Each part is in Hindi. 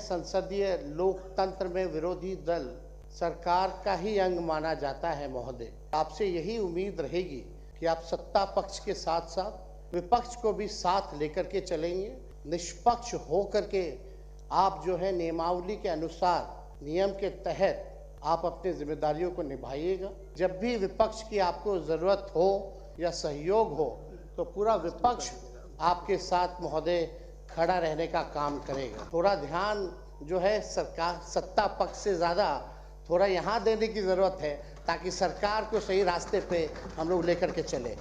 संसदीय लोकतंत्र में विरोधी दल सरकार का ही अंग माना जाता है महोदय। आपसे यही उम्मीद रहेगी कि आप सत्ता पक्ष के साथ साथ विपक्ष को भी साथ लेकर के चलेंगे। निष्पक्ष हो करके आप जो है नियमावली के अनुसार, नियम के तहत आप अपनी जिम्मेदारियों को निभाइएगा। जब भी विपक्ष की आपको जरूरत हो या सहयोग हो तो पूरा विपक्ष आपके साथ महोदय खड़ा रहने का काम करेगा। थोड़ा ध्यान जो है सरकार सत्ता पक्ष से ज़्यादा थोड़ा यहाँ देने की ज़रूरत है ताकि सरकार को सही रास्ते पे हम लोग लेकर के चले।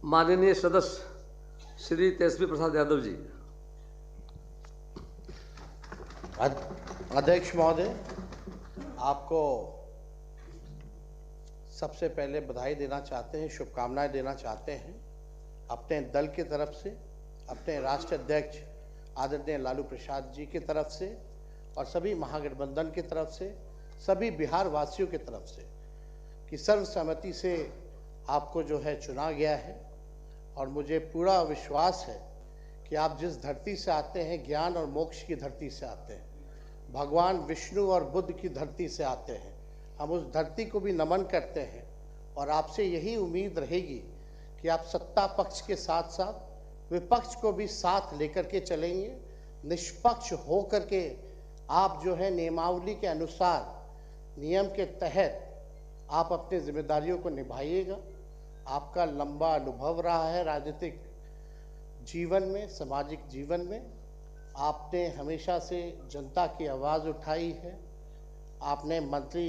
माननीय सदस्य श्री तेजस्वी प्रसाद यादव जी। अध्यक्ष महोदय, आपको सबसे पहले बधाई देना चाहते हैं, शुभकामनाएं देना चाहते हैं अपने दल की तरफ से, अपने राष्ट्रीय अध्यक्ष आदरणीय लालू प्रसाद जी की तरफ से और सभी महागठबंधन की तरफ से, सभी बिहार वासियों की तरफ से कि सर्वसम्मति से आपको जो है चुना गया है। और मुझे पूरा विश्वास है कि आप जिस धरती से आते हैं, ज्ञान और मोक्ष की धरती से आते हैं, भगवान विष्णु और बुद्ध की धरती से आते हैं। हम उस धरती को भी नमन करते हैं और आपसे यही उम्मीद रहेगी कि आप सत्ता पक्ष के साथ साथ विपक्ष को भी साथ लेकर के चलेंगे। निष्पक्ष हो करके आप जो है नियमावली के अनुसार, नियम के तहत आप अपनी जिम्मेदारियों को निभाइएगा। आपका लंबा अनुभव रहा है राजनीतिक जीवन में, सामाजिक जीवन में। आपने हमेशा से जनता की आवाज़ उठाई है। आपने मंत्री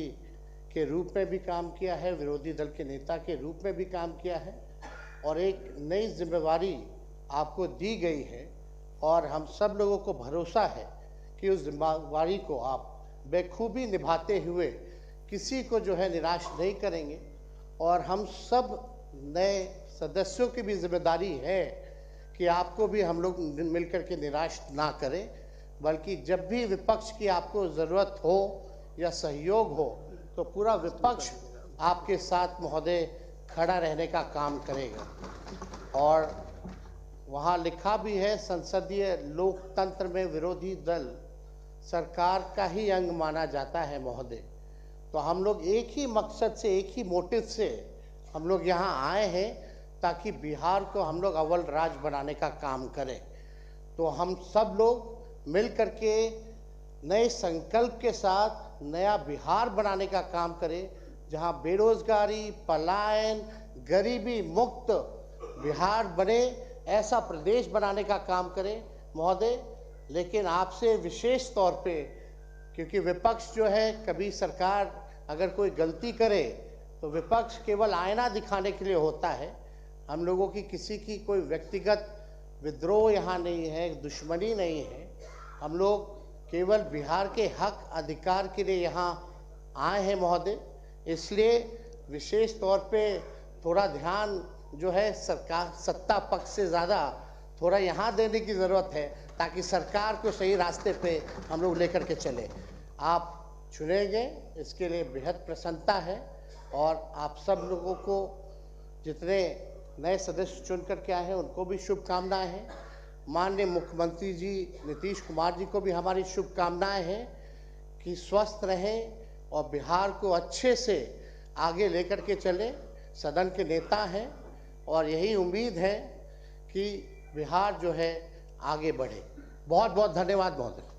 के रूप में भी काम किया है, विरोधी दल के नेता के रूप में भी काम किया है और एक नई जिम्मेवारी आपको दी गई है और हम सब लोगों को भरोसा है कि उस जिम्मेवारी को आप बेखूबी निभाते हुए किसी को जो है निराश नहीं करेंगे। और हम सब नए सदस्यों की भी जिम्मेदारी है कि आपको भी हम लोग मिलकर के निराश ना करें, बल्कि जब भी विपक्ष की आपको ज़रूरत हो या सहयोग हो तो पूरा विपक्ष आपके साथ महोदय खड़ा रहने का काम करेगा। और वहाँ लिखा भी है, संसदीय लोकतंत्र में विरोधी दल सरकार का ही अंग माना जाता है महोदय। तो हम लोग एक ही मकसद से, एक ही मोटिव से हम लोग यहाँ आए हैं ताकि बिहार को हम लोग अव्वल राज्य बनाने का काम करें। तो हम सब लोग मिल कर के नए संकल्प के साथ नया बिहार बनाने का काम करें, जहाँ बेरोजगारी, पलायन, गरीबी मुक्त बिहार बने, ऐसा प्रदेश बनाने का काम करें महोदय। लेकिन आपसे विशेष तौर पे, क्योंकि विपक्ष जो है, कभी सरकार अगर कोई गलती करे तो विपक्ष केवल आईना दिखाने के लिए होता है। हम लोगों की किसी की कोई व्यक्तिगत विद्रोह यहाँ नहीं है, दुश्मनी नहीं है। हम लोग केवल बिहार के हक अधिकार के लिए यहाँ आए हैं महोदय। इसलिए विशेष तौर पे थोड़ा ध्यान जो है सरकार सत्ता पक्ष से ज़्यादा थोड़ा यहाँ देने की ज़रूरत है ताकि सरकार को सही रास्ते पे हम लोग लेकर के चले। आप चुने गए, इसके लिए बेहद प्रसन्नता है। और आप सब लोगों को, जितने नए सदस्य चुन करके आए हैं, उनको भी शुभकामनाएं हैं। माननीय मुख्यमंत्री जी नीतीश कुमार जी को भी हमारी शुभकामनाएं हैं कि स्वस्थ रहें और बिहार को अच्छे से आगे लेकर के चले। सदन के नेता हैं और यही उम्मीद है कि बिहार जो है आगे बढ़े। बहुत बहुत धन्यवाद महोदय।